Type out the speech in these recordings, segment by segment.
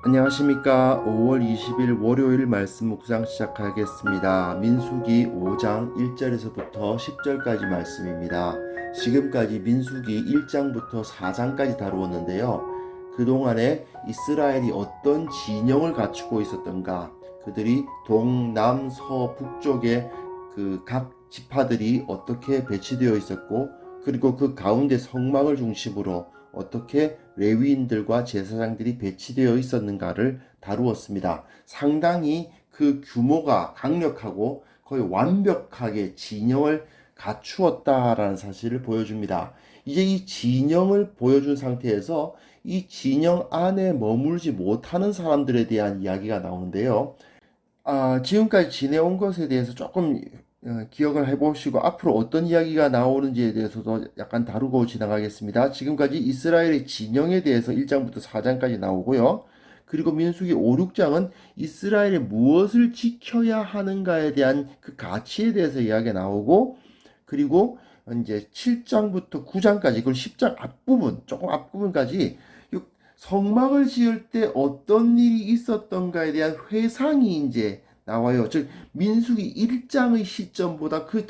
안녕하십니까. 5월 20일 월요일 말씀 묵상 시작하겠습니다. 민수기 5장 1절에서부터 10절까지 말씀입니다. 지금까지 민수기 1장부터 4장까지 다루었는데요. 그동안에 이스라엘이 어떤 진영을 갖추고 있었던가, 그들이 동남 서 북쪽에 그 각 지파들이 어떻게 배치되어 있었고, 그리고 그 가운데 성막을 중심으로 어떻게 레위인들과 제사장들이 배치되어 있었는가를 다루었습니다. 상당히 그 규모가 강력하고 거의 완벽하게 진영을 갖추었다라는 사실을 보여줍니다. 이제 이 진영을 보여준 상태에서 이 진영 안에 머물지 못하는 사람들에 대한 이야기가 나오는데요. 지금까지 지내온 것에 대해서 조금 기억을 해보시고 앞으로 어떤 이야기가 나오는지에 대해서도 약간 다루고 지나가겠습니다. 지금까지 이스라엘의 진영에 대해서 1장부터 4장까지 나오고요. 그리고 민수기 5, 6장은 이스라엘이 무엇을 지켜야 하는가에 대한 그 가치에 대해서 이야기가 나오고, 그리고 이제 7장부터 9장까지, 그리고 10장 앞부분, 조금 앞부분까지 성막을 지을 때 어떤 일이 있었던가에 대한 회상이 이제 나와요. 즉 민수기 1장의 시점보다 그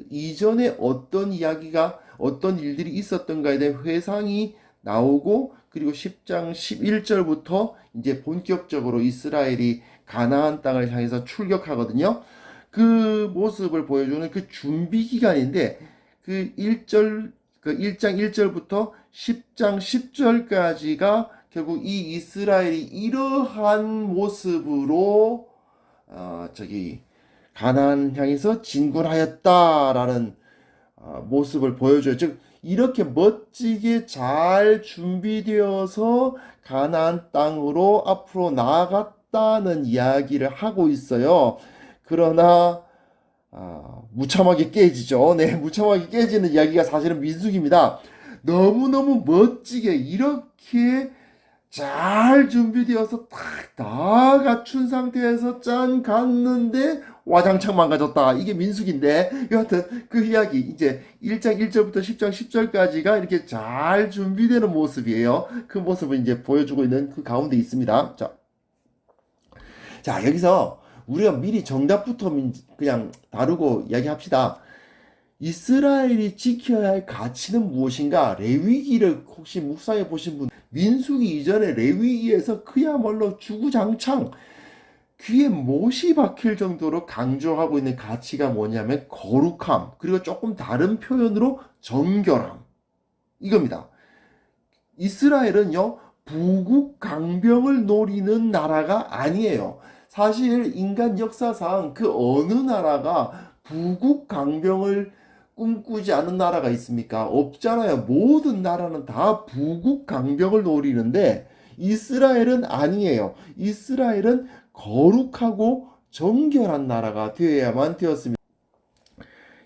이전에 어떤 이야기가 어떤 일들이 있었던가에 대한 회상이 나오고, 그리고 10장 11절부터 이제 본격적으로 이스라엘이 가나안 땅을 향해서 출격하거든요. 그 모습을 보여주는 그 준비 기간인데, 그 1절 그 1장 1절부터 10장 10절까지가 결국 이 이스라엘이 이러한 모습으로 가나안 향해서 진군하였다라는 모습을 보여줘요. 즉 이렇게 멋지게 잘 준비되어서 가나안 땅으로 앞으로 나아갔다는 이야기를 하고 있어요. 그러나 무참하게 깨지죠. 네, 무참하게 깨지는 이야기가 사실은 민수기입니다. 너무너무 멋지게 이렇게 잘 준비되어서 다 갖춘 상태에서 짠 갔는데 와장창 망가졌다. 이게 민수기인데, 여하튼 그 이야기 이제 1장 1절부터 10장 10절까지가 이렇게 잘 준비되는 모습이에요. 그 모습을 이제 보여주고 있는 그 가운데 있습니다. 자, 여기서 우리가 미리 정답부터 그냥 다루고 이야기합시다. 이스라엘이 지켜야 할 가치는 무엇인가? 레위기를 혹시 묵상해 보신 분, 민수기 이전에 레위기에서 그야말로 주구장창 귀에 못이 박힐 정도로 강조하고 있는 가치가 뭐냐면 거룩함, 그리고 조금 다른 표현으로 정결함, 이겁니다. 이스라엘은요, 부국 강병을 노리는 나라가 아니에요. 사실 인간 역사상 그 어느 나라가 부국 강병을 꿈꾸지 않은 나라가 있습니까? 없잖아요. 모든 나라는 다 부국 강병을 노리는데 이스라엘은 아니에요. 이스라엘은 거룩하고 정결한 나라가 되어야만 되었습니다.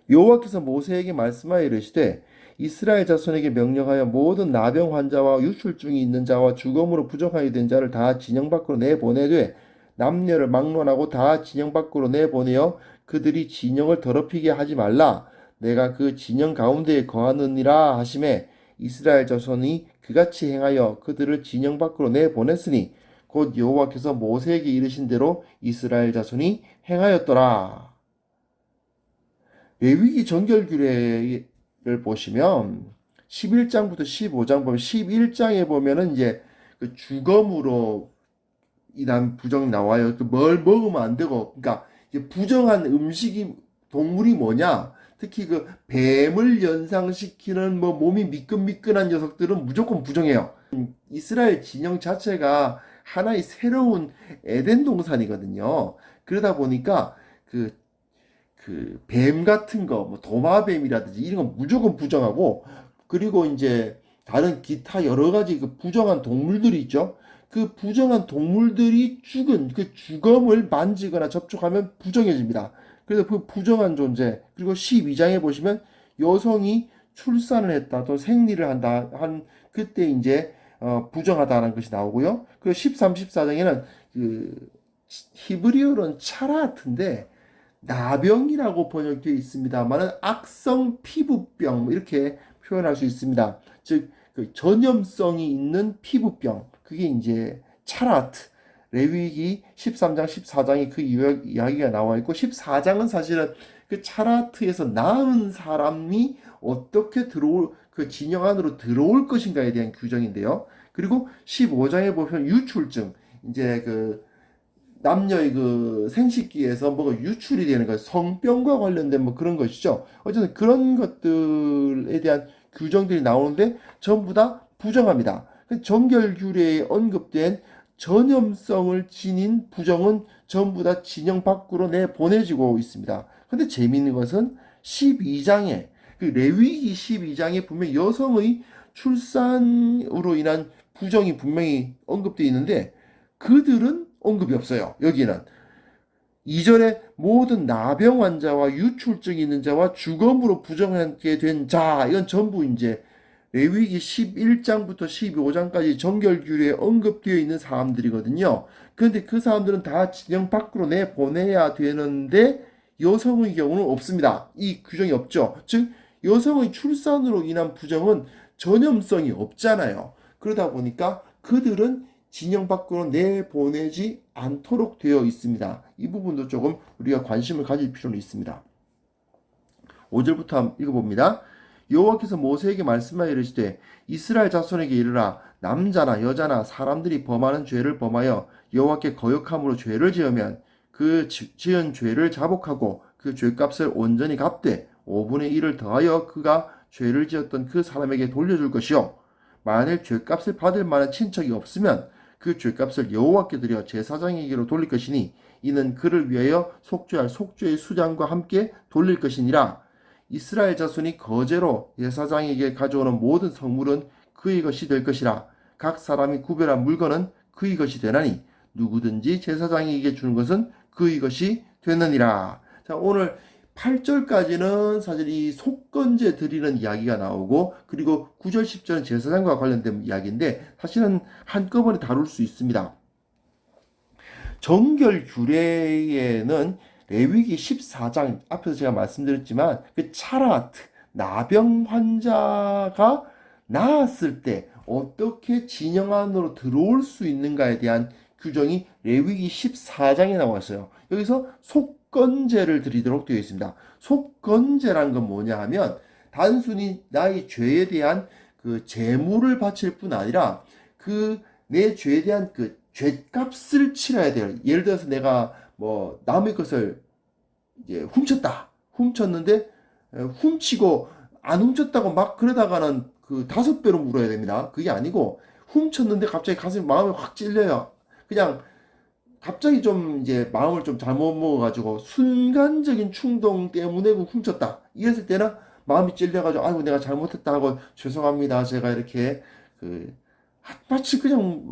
여호와께서 모세에게 말씀하여 이르시되 이스라엘 자손에게 명령하여 모든 나병 환자와 유출증이 있는 자와 죽음으로 부정하게 된 자를 다 진영 밖으로 내보내되 남녀를 막론하고 다 진영 밖으로 내보내어 그들이 진영을 더럽히게 하지 말라. 내가 그 진영 가운데에 거하느니라 하시매 이스라엘 자손이 그같이 행하여 그들을 진영 밖으로 내보냈으니 곧 여호와께서 모세에게 이르신 대로 이스라엘 자손이 행하였더라. 레위기 정결규례를 보시면 11장부터 15장 보면 11장에 보면은 이제 그 주검으로 이란 부정 나와요. 그 뭘 먹으면 안 되고, 그러니까 이제 부정한 음식이 동물이 뭐냐? 특히 그 뱀을 연상시키는 뭐 몸이 미끈미끈한 녀석들은 무조건 부정해요. 이스라엘 진영 자체가 하나의 새로운 에덴 동산이거든요. 그러다 보니까 그 뱀 같은 거, 뭐 도마뱀이라든지 이런 건 무조건 부정하고, 그리고 이제 다른 기타 여러 가지 그 부정한 동물들이 있죠. 그 부정한 동물들이 죽은 그 주검을 만지거나 접촉하면 부정해집니다. 그래서 그 부정한 존재, 그리고 12장에 보시면 여성이 출산을 했다, 또 생리를 한다, 그때 이제 부정하다는 것이 나오고요. 그리고 13, 14장에는 그 히브리어로는 차라트인데 나병이라고 번역되어 있습니다만은 악성 피부병 이렇게 표현할 수 있습니다. 즉 그 전염성이 있는 피부병, 그게 이제 차라트, 레위기 13장, 14장에 그 이야기가 나와 있고 14장은 사실은 그 차라트에서 낳은 사람이 어떻게 그 진영 안으로 들어올 것인가에 대한 규정인데요. 그리고 15장에 보면 유출증, 이제 그 남녀의 그 생식기에서 뭐가 유출이 되는 거, 성병과 관련된 뭐 그런 것이죠. 어쨌든 그런 것들에 대한 규정들이 나오는데 전부 다 부정합니다. 정결규례에 언급된 전염성을 지닌 부정은 전부 다 진영 밖으로 내보내지고 있습니다. 근데 재미있는 것은 12장에 그 레위기 12장에 분명 여성의 출산으로 인한 부정이 분명히 언급되어 있는데 그들은 언급이 없어요. 여기는 2절에 모든 나병 환자와 유출증이 있는 자와 주검으로 부정하게 된 자, 이건 전부 이제 레위기 11장부터 12장까지 정결규례에 언급되어 있는 사람들이거든요. 그런데 그 사람들은 다 진영 밖으로 내보내야 되는데 여성의 경우는 없습니다. 이 규정이 없죠. 즉 여성의 출산으로 인한 부정은 전염성이 없잖아요. 그러다 보니까 그들은 진영 밖으로 내보내지 않도록 되어 있습니다. 이 부분도 조금 우리가 관심을 가질 필요는 있습니다. 5절부터 한번 읽어봅니다. 여호와께서 모세에게 말씀하여 이르시되 이스라엘 자손에게 이르라 남자나 여자나 사람들이 범하는 죄를 범하여 여호와께 거역함으로 죄를 지으면 그 지은 죄를 자복하고 그 죄값을 온전히 갚되 5분의 1을 더하여 그가 죄를 지었던 그 사람에게 돌려줄 것이요 만일 죄값을 받을 만한 친척이 없으면 그 죄값을 여호와께 드려 제사장에게로 돌릴 것이니 이는 그를 위하여 속죄할 속죄의 수장과 함께 돌릴 것이니라. 이스라엘 자손이 거제로 제사장에게 가져오는 모든 성물은 그의 것이 될 것이라. 각 사람이 구별한 물건은 그의 것이 되나니 누구든지 제사장에게 주는 것은 그의 것이 되느니라. 자, 오늘 8절까지는 사실 이 속건제 드리는 이야기가 나오고 그리고 9절 10절은 제사장과 관련된 이야기인데 사실은 한꺼번에 다룰 수 있습니다. 정결규례에는 레위기 14장 앞에서 제가 말씀드렸지만 그 차라트 나병 환자가 나았을 때 어떻게 진영 안으로 들어올 수 있는가에 대한 규정이 레위기 14장에 나왔어요. 여기서 속건제를 드리도록 되어 있습니다. 속건제란 건 뭐냐 하면 단순히 나의 죄에 대한 그 제물을 바칠 뿐 아니라 그 내 죄에 대한 그 죄값을 치러야 돼요. 예를 들어서 내가 뭐 남의 것을 이제 훔쳤는데 훔치고 안 훔쳤다고 막 그러다가는 그 5배로 물어야 됩니다. 그게 아니고 훔쳤는데 갑자기 가슴에 마음이 확 찔려요. 그냥 갑자기 좀 이제 마음을 좀 잘못 먹어가지고 순간적인 충동 때문에 훔쳤다. 이랬을 때는 마음이 찔려가지고 아이고 내가 잘못했다 하고 죄송합니다. 제가 이렇게 그 마치 그냥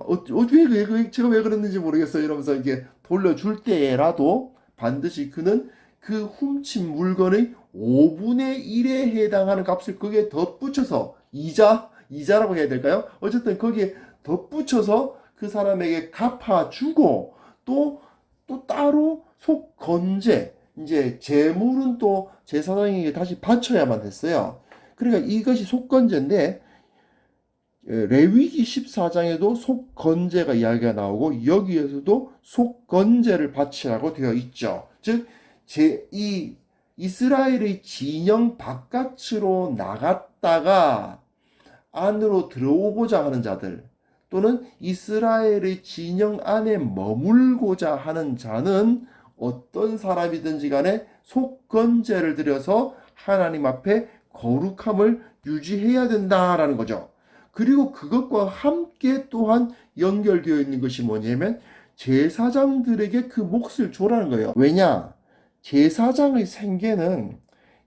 제가 왜 그랬는지 모르겠어요. 이러면서 이게 돌려줄 때라도 반드시 그는 그 훔친 물건의 5분의 1에 해당하는 값을 거기에 덧붙여서 이자라고 해야 될까요? 어쨌든 거기에 덧붙여서 그 사람에게 갚아주고 또 따로 속건제 이제 재물은 또 제사장에게 다시 바쳐야만 됐어요. 그러니까 이것이 속건제인데 레위기 14장에도 속건제가 이야기가 나오고 여기에서도 속건제를 바치라고 되어 있죠. 즉 이 이스라엘의 진영 바깥으로 나갔다가 안으로 들어오고자 하는 자들 또는 이스라엘의 진영 안에 머물고자 하는 자는 어떤 사람이든지 간에 속건제를 드려서 하나님 앞에 거룩함을 유지해야 된다라는 거죠. 그리고 그것과 함께 또한 연결되어 있는 것이 뭐냐면 제사장들에게 그 몫을 줘라는 거예요. 왜냐? 제사장의 생계는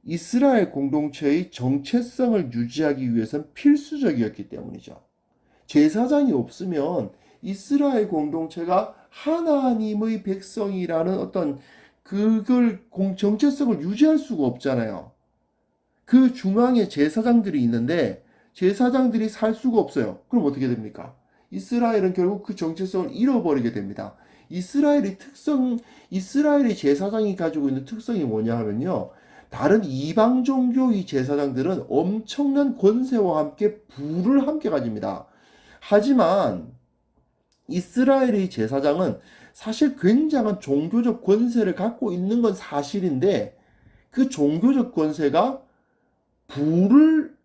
이스라엘 공동체의 정체성을 유지하기 위해서는 필수적이었기 때문이죠. 제사장이 없으면 이스라엘 공동체가 하나님의 백성이라는 어떤 정체성을 유지할 수가 없잖아요. 그 중앙에 제사장들이 있는데 제사장들이 살 수가 없어요. 그럼 어떻게 됩니까? 이스라엘은 결국 그 정체성을 잃어버리게 됩니다. 이스라엘의 제사장이 가지고 있는 특성이 뭐냐 하면요. 다른 이방 종교의 제사장들은 엄청난 권세와 함께 부를 함께 가집니다. 하지만 이스라엘의 제사장은 사실 굉장한 종교적 권세를 갖고 있는 건 사실인데 그 종교적 권세가 부를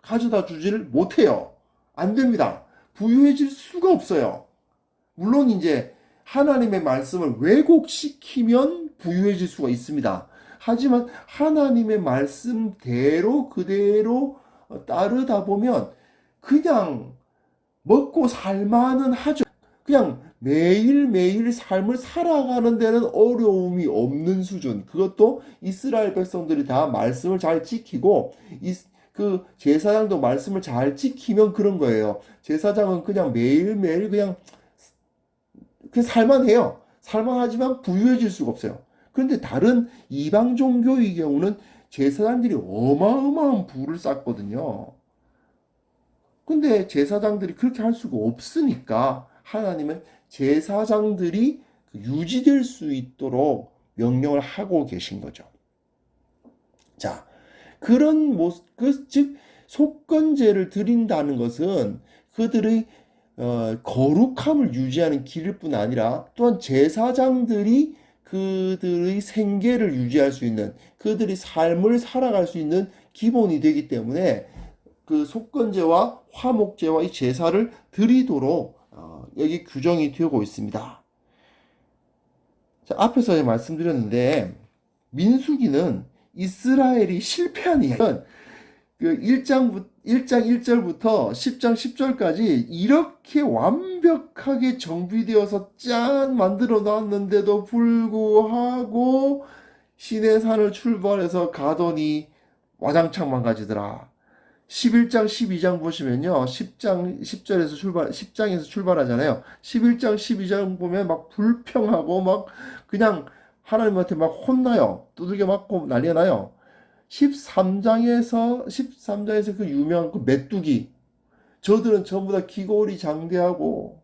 가져다 주지를 못해요. 안 됩니다. 부유해질 수가 없어요. 물론 이제 하나님의 말씀을 왜곡시키면 부유해질 수가 있습니다. 하지만 하나님의 말씀대로 그대로 따르다 보면 그냥 먹고 살만은 하죠. 그냥 매일매일 삶을 살아가는 데는 어려움이 없는 수준. 그것도 이스라엘 백성들이 다 말씀을 잘 지키고 그 제사장도 말씀을 잘 지키면 그런 거예요. 제사장은 그냥 매일매일 그냥 살만해요. 살만하지만 부유해질 수가 없어요. 그런데 다른 이방 종교의 경우는 제사장들이 어마어마한 부를 쌓거든요. 근데 제사장들이 그렇게 할 수가 없으니까 하나님은 제사장들이 유지될 수 있도록 명령을 하고 계신 거죠. 자, 그런 모습, 즉 속건제를 드린다는 것은 그들의 거룩함을 유지하는 길일 뿐 아니라 또한 제사장들이 그들의 생계를 유지할 수 있는 그들의 삶을 살아갈 수 있는 기본이 되기 때문에 그 속건제와 화목제와 이 제사를 드리도록 여기 규정이 되고 있습니다. 자, 앞에서 말씀드렸는데 민수기는 이스라엘이 실패한 이야기. 그 1장 1절부터 10장 10절까지 이렇게 완벽하게 정비되어서 짠 만들어 놨는데도 불구하고 시내산을 출발해서 가더니 와장창 망가지더라. 11장 12장 보시면요. 10장에서 출발하잖아요. 11장 12장 보면 막 불평하고 막 그냥 하나님한테 막 혼나요. 두들겨 맞고 난리가 나요. 13장에서 그 유명한 그 메뚜기. 저들은 전부 다 기골이 장대하고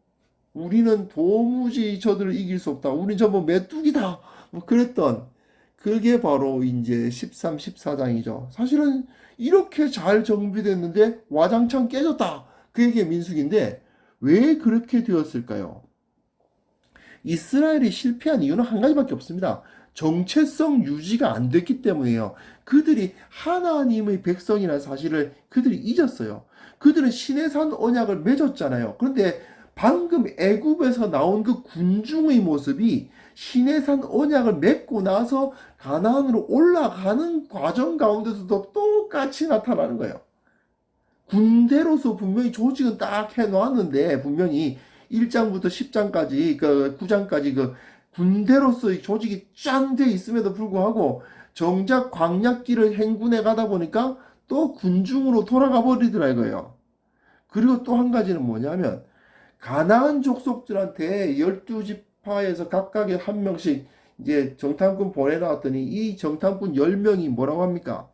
우리는 도무지 저들을 이길 수 없다. 우린 전부 메뚜기다. 뭐 그랬던 그게 바로 이제 13, 14장이죠. 사실은 이렇게 잘 정비됐는데 와장창 깨졌다. 그게 민수기인데 왜 그렇게 되었을까요? 이스라엘이 실패한 이유는 한 가지밖에 없습니다. 정체성 유지가 안 됐기 때문이에요. 그들이 하나님의 백성이라는 사실을 그들이 잊었어요. 그들은 시내산 언약을 맺었잖아요. 그런데 방금 애굽에서 나온 그 군중의 모습이 시내산 언약을 맺고 나서 가나안으로 올라가는 과정 가운데서도 똑같이 나타나는 거예요. 군대로서 분명히 조직은 딱 해놓았는데 분명히 1장부터 10장까지 그 9장까지 그 군대로서의 조직이 짠 돼 있음에도 불구하고 정작 광야길을 행군해 가다 보니까 또 군중으로 돌아가 버리더라 이거예요. 그리고 또 한 가지는 뭐냐면 가나안 족속들한테 12지파에서 각각의 한 명씩 이제 정탐꾼 보내놨더니 이 정탐꾼 10명이 뭐라고 합니까?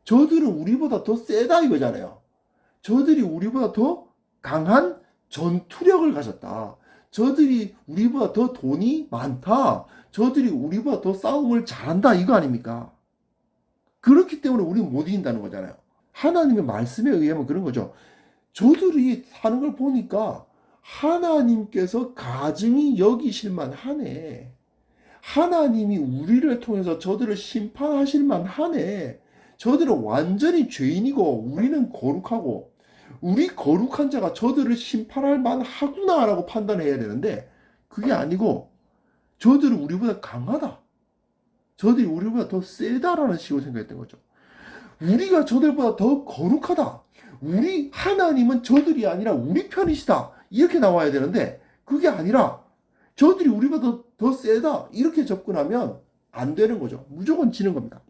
저들은 우리보다 더 세다 이거잖아요. 저들이 우리보다 더 강한 전투력을 가졌다. 저들이 우리보다 더 돈이 많다. 저들이 우리보다 더 싸움을 잘한다 이거 아닙니까? 그렇기 때문에 우리는 못 이긴다는 거잖아요. 하나님의 말씀에 의하면 그런 거죠. 저들이 사는 걸 보니까 하나님께서 가증히 여기실 만하네. 하나님이 우리를 통해서 저들을 심판하실 만하네. 저들은 완전히 죄인이고 우리는 거룩하고 우리 거룩한 자가 저들을 심판할 만하구나라고 판단해야 되는데 그게 아니고 저들은 우리보다 강하다. 저들이 우리보다 더 세다라는 식으로 생각했던 거죠. 우리가 저들보다 더 거룩하다. 우리 하나님은 저들이 아니라 우리 편이시다. 이렇게 나와야 되는데 그게 아니라 저들이 우리보다 더 세다. 이렇게 접근하면 안 되는 거죠. 무조건 지는 겁니다.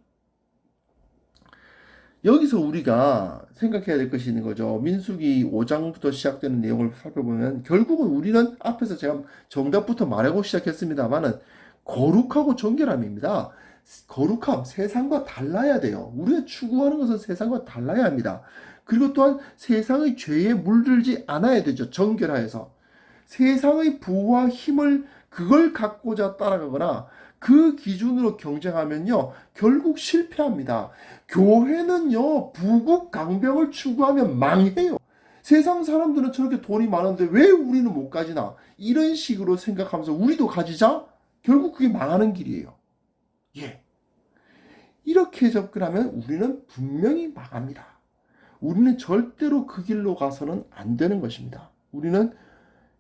여기서 우리가 생각해야 될 것이 있는 거죠. 민수기 5장부터 시작되는 내용을 살펴보면 결국은 우리는 앞에서 제가 정답부터 말하고 시작했습니다만은 거룩하고 정결함입니다. 거룩함, 세상과 달라야 돼요. 우리가 추구하는 것은 세상과 달라야 합니다. 그리고 또한 세상의 죄에 물들지 않아야 되죠. 정결하여서. 세상의 부와 힘을 그걸 갖고자 따라가거나 그 기준으로 경쟁하면요 결국 실패합니다. 교회는요 부국 강병을 추구하면 망해요. 세상 사람들은 저렇게 돈이 많은데 왜 우리는 못 가지나? 이런 식으로 생각하면서 우리도 가지자? 결국 그게 망하는 길이에요. 예. 이렇게 접근하면 우리는 분명히 망합니다. 우리는 절대로 그 길로 가서는 안 되는 것입니다. 우리는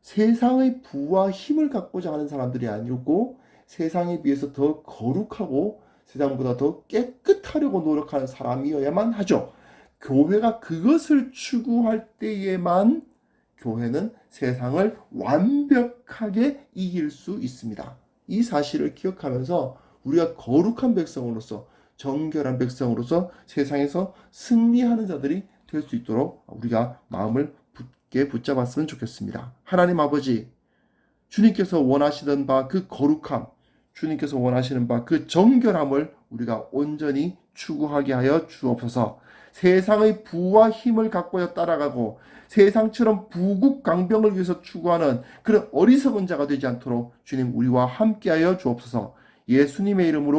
세상의 부와 힘을 갖고자 하는 사람들이 아니고 세상에 비해서 더 거룩하고 세상보다 더 깨끗하려고 노력하는 사람이어야만 하죠. 교회가 그것을 추구할 때에만 교회는 세상을 완벽하게 이길 수 있습니다. 이 사실을 기억하면서 우리가 거룩한 백성으로서 정결한 백성으로서 세상에서 승리하는 자들이 될 수 있도록 우리가 마음을 굳게 붙잡았으면 좋겠습니다. 하나님 아버지, 주님께서 원하시던 바 그 거룩함, 주님께서 원하시는 바 그 정결함을 우리가 온전히 추구하게 하여 주옵소서. 세상의 부와 힘을 갖고야 따라가고 세상처럼 부국강병을 위해서 추구하는 그런 어리석은 자가 되지 않도록 주님 우리와 함께하여 주옵소서. 예수님의 이름으로